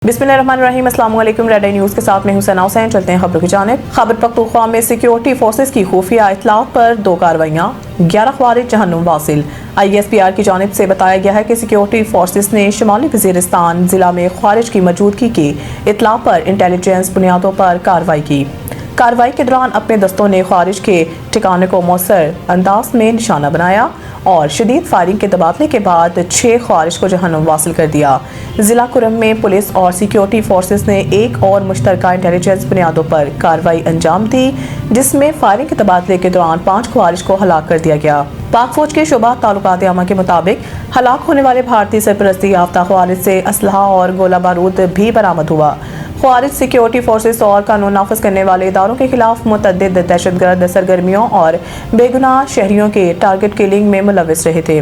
बिस्मिल्लाहिर्रहमानिर्रहीम, अस्सलाम वालेकुम। रेड आई न्यूज़ के साथ मैं हुसैन हुसैन। चलते हैं खबरों की जानिब। खैबर पख्तूनख्वा में सिक्योरिटी फोर्सेस की खुफिया इत्तलात पर 2 कार्रवाइयाँ, 11 ख्वारिज जहन्नुम वासिल। ISPR की जानिब से बताया गया है कि सिक्योरिटी फोर्सेस ने शुमाली वज़ीरिस्तान जिला में ख्वारिज की मौजूदगी की इत्तला पर इंटेलिजेंस बुनियादों पर कार्रवाई की। कार्रवाई के दौरान अपने दस्तों ने ख्वारिज के ठिकाने को मौसर अंदाज में निशाना बनाया और शदीद फायरिंग के तबादले के बाद 6 ख्वारिज को जहन्नुम वासिल कर दिया। जिला कुरम में पुलिस और सिक्योरिटी फोर्सेस ने एक और मुश्तरका इंटेलिजेंस बुनियादों पर कार्रवाई अंजाम दी, जिसमें फायरिंग के तबादले के दौरान 5 ख्वारिज को हलाक कर दिया गया। पाक फौज के शोबा ताल्लुकात आमा के मुताबिक हलाक होने वाले भारतीय सरपरस्ती याफ्ता ख्वारिज से असलहा और गोला बारूद भी बरामद हुआ। ख्वारिज सिक्योरिटी फोर्सेस और कानून नाफिज करने वाले इदारों के खिलाफ मुतअद्दिद दहशतगर्द सरगर्मियों और बेगुनाह शहरियों के टारगेट किलिंग में मुलविस रहे थे।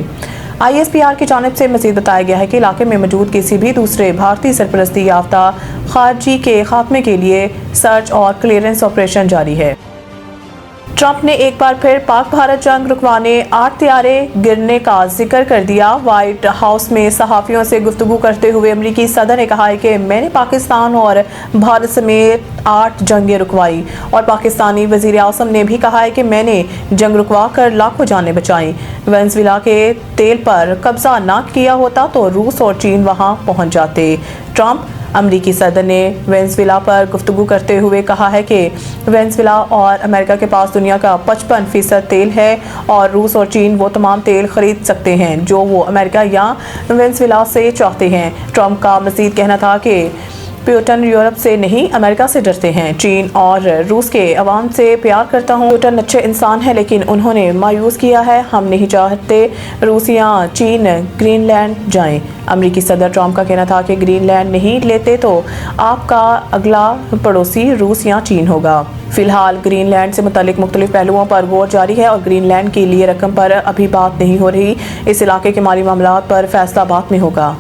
ISPR की जानिब से मजीद बताया गया है कि इलाके में मौजूद किसी भी दूसरे भारतीय सरपरस्ती याफ्ता खारजी के खात्मे के लिए सर्च और क्लियरेंस ऑपरेशन जारी है। ट्रंप ने एक बार फिर पाक भारत जंग रुकवाने 8 तैयारे गिरने का जिक्र कर दिया। व्हाइट हाउस में सहाफियों से गुफ्तगू करते हुए अमरीकी सदर ने कहा है कि मैंने पाकिस्तान और भारत समेत 8 जंगें रुकवाई और पाकिस्तानी वजीर आज़म ने भी कहा है कि मैंने जंग रुकवा कर लाखों जानें बचाई। वेनेज़ुएला के तेल पर कब्जा ना किया होता तो रूस और चीन वहां पहुंच जाते। ट्रंप अमरीकी सदर ने वेनेज़ुएला पर गुफ्तगू करते हुए कहा है कि वेनेज़ुएला और अमेरिका के पास दुनिया का 55% तेल है और रूस और चीन वो तमाम तेल खरीद सकते हैं जो वो अमेरिका या वेनेज़ुएला से चाहते हैं। ट्रंप का मज़ीद कहना था कि पुतिन यूरोप से नहीं अमेरिका से डरते हैं। चीन और रूस के अवाम से प्यार करता हूँ। पुतिन अच्छे इंसान है लेकिन उन्होंने मायूस किया है। हम नहीं चाहते रूस या चीन ग्रीनलैंड जाएं। अमरीकी सदर ट्रंप का कहना था कि ग्रीनलैंड नहीं लेते तो आपका अगला पड़ोसी रूस या चीन होगा। फिलहाल ग्रीनलैंड से मुतालिक मुख्तलिफ पहलुओं पर गौर जारी है और ग्रीनलैंड के लिए रकम पर अभी बात नहीं हो रही। इस इलाके के माली मामलात पर फैसला बाद में होगा।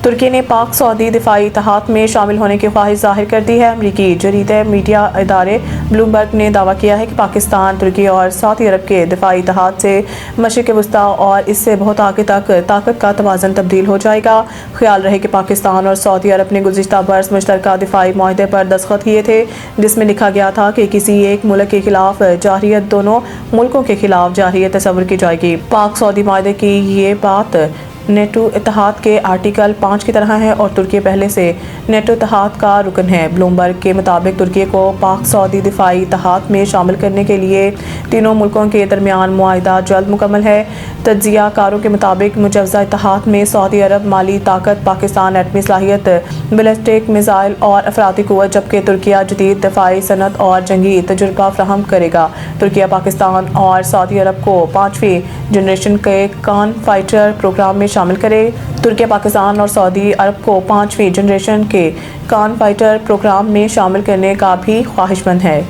तुर्की ने पाक सऊदी दिफाई इत्तेहाद में शामिल होने की ख्वाहिश जाहिर कर दी है। अमरीकी जरीदे मीडिया इदारे ब्लूमबर्ग ने दावा किया है कि पाकिस्तान, तुर्की और सऊदी अरब के दिफाई इत्तेहाद से मशरिक़ वस्ता और इससे बहुत आगे तक ताकत का तवाज़न तब्दील हो जाएगा। ख्याल रहे कि पाकिस्तान और सऊदी अरब ने गुज़िश्ता बरस मुश्तरका दिफाई मुआहदे पर दस्तखत किए थे, जिसमें लिखा गया था कि किसी एक मुल्क के खिलाफ जारहियत दोनों मुल्कों के खिलाफ जारहियत तस्वुर की जाएगी। पाक सऊदी मुआहदे की ये बात नेटो इत्तेहाद के आर्टिकल 5 की तरह है और तुर्की पहले से नेटो इत्तेहाद का रुकन है। ब्लूमबर्ग के मुताबिक तुर्की को पाक सऊदी दिफाई इत्तेहाद में शामिल करने के लिए तीनों मुल्कों के दरमियान मुआहिदा जल्द मुकम्मल है। तज्जिया कारों के मुताबिक मुजव्वज़ा इत्तेहाद में सऊदी अरब माली ताकत, पाकिस्तान एटमी सलाहियत, बैलिस्टिक मिसाइल और अफराती क़ुव्वत, जबकि तुर्किया जदीद दिफाई सनत और जंगी तजुर्बा फराहम करेगा। तुर्किया पाकिस्तान और सऊदी अरब को 5वीं जनरेशन के कान फाइटर प्रोग्राम में शामिल करे। तुर्की पाकिस्तान और सऊदी अरब को 5वीं जनरेशन के कान फाइटर प्रोग्राम में शामिल करने का भी ख्वाहिशमंद है।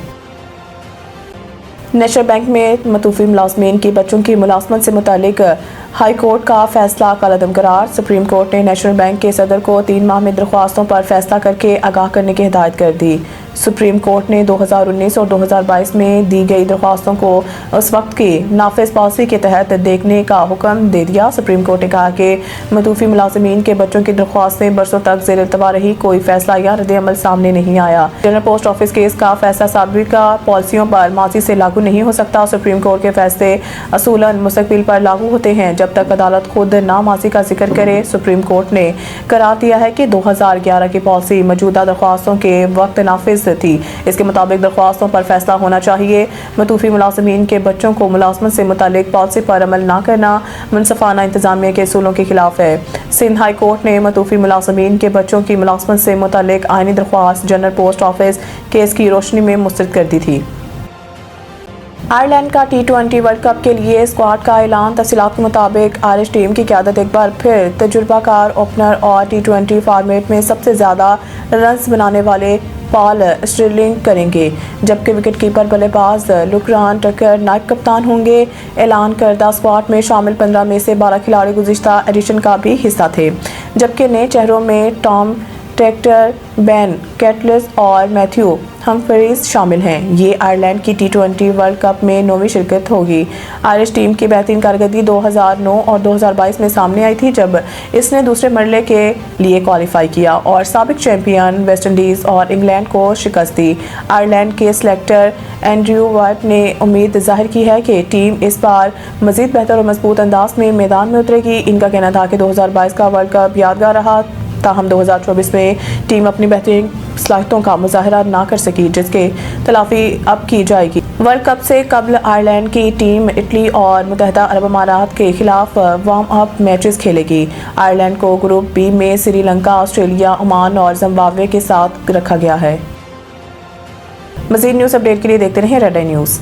नेशनल बैंक में मतूफ़ी मुलाज़मीन की बच्चों की मुलाज़मत से मुतालिक हाई कोर्ट का फैसला कलअदम करार। सुप्रीम कोर्ट ने नेशनल बैंक के सदर को 3 माह में दरख्वास्तों पर फैसला करके आगाह करने की हिदायत कर दी। सुप्रीम कोर्ट ने 2019 और 2022 में दी गई दरख्वास्तों को उस वक्त की नाफिज पॉलिसी के तहत देखने का हुक्म दे दिया। सुप्रीम कोर्ट ने कहा कि मतूफ़ी मुलाज़मीन के बच्चों की दरख्वास्तें बरसों तक ज़ेर इल्तवा रही, कोई फैसला या रद्द अमल सामने नहीं आया। जनरल पोस्ट ऑफिस केस का फैसला साबिका पॉलिसियों पर माजी से लागू नहीं हो सकता। सुप्रीम कोर्ट के फैसले असूलन मुस्तकबिल पर लागू होते हैं जब तक अदालत खुद ना माजी का जिक्र करे। सुप्रीम कोर्ट ने करार दिया है कि 2011 की पॉलिसी मौजूदा दरख्वास्तों के वक्त नाफिज थी। इसके मुताबिक दरख्वास्तों पर फैसला होना चाहिए। मतूफ़ी मुलाज़मीन के बच्चों को मुलाज़मत से मुतालिक पॉलिसी पर अमल न करना मुनसफ़ाना इंतज़ामिया के असूलों के खिलाफ है। सिंध हाई कोर्ट ने मतूफ़ी मुलाज़मीन के बच्चों की मुलाज़मत से मुतालिक आईनी दरख्वास्त जनरल पोस्ट ऑफिस केस की रोशनी में मुस्तरद कर दी थी। आयरलैंड का T20 वर्ल्ड कप के लिए स्क्वाड का ऐलान। तफसीलात के मुताबिक आयरिश टीम की क़यादत एक बार फिर तजुर्बाकार ओपनर और T20 फॉर्मेट में सबसे ज़्यादा रन्स बनाने वाले पॉल स्टिरलिंग करेंगे, जबकि विकेट कीपर बल्लेबाज लुकरान टकर नायब कप्तान होंगे। ऐलान करदा स्क्वाड में शामिल 15 में से 12 खिलाड़ी गुज़िश्ता एडिशन का भी हिस्सा थे, जबकि नए चेहरों में टॉम टेक्टर, बेन कैटलिस और मैथ्यू हम्फ्रीज शामिल हैं। ये आयरलैंड की T20 वर्ल्ड कप में 9वीं शिरकत होगी। आयरिश टीम की बेहतरीन कारकर्दगी 2009 और 2022 में सामने आई थी, जब इसने दूसरे मरहले के लिए क्वालिफाई किया और साबिक चैंपियन वेस्टइंडीज़ और इंग्लैंड को शिकस्त दी। आयरलैंड के सेलेक्टर एंड्रयू वाइट ने उम्मीद जाहिर की है कि टीम इस बार मज़ीद बेहतर और मजबूत अंदाज में मैदान में उतरेगी। इनका कहना था कि 2022 का वर्ल्ड कप यादगार रहा, ताहम 2024 में टीम अपनी बेहतरीन सलाहियतों का मुजाहरा ना कर सकी, जिसके तलाफी अब की जाएगी। वर्ल्ड कप से कबल आयरलैंड की टीम इटली और मुत्तहदा अरब अमारात के खिलाफ वार्म अप मैचेस खेलेगी। आयरलैंड को ग्रुप बी में श्रीलंका, ऑस्ट्रेलिया, ओमान और जिम्बाब्वे के साथ रखा गया है। मज़ीद न्यूज़ अपडेट के लिए देखते रहें रेड आई न्यूज़।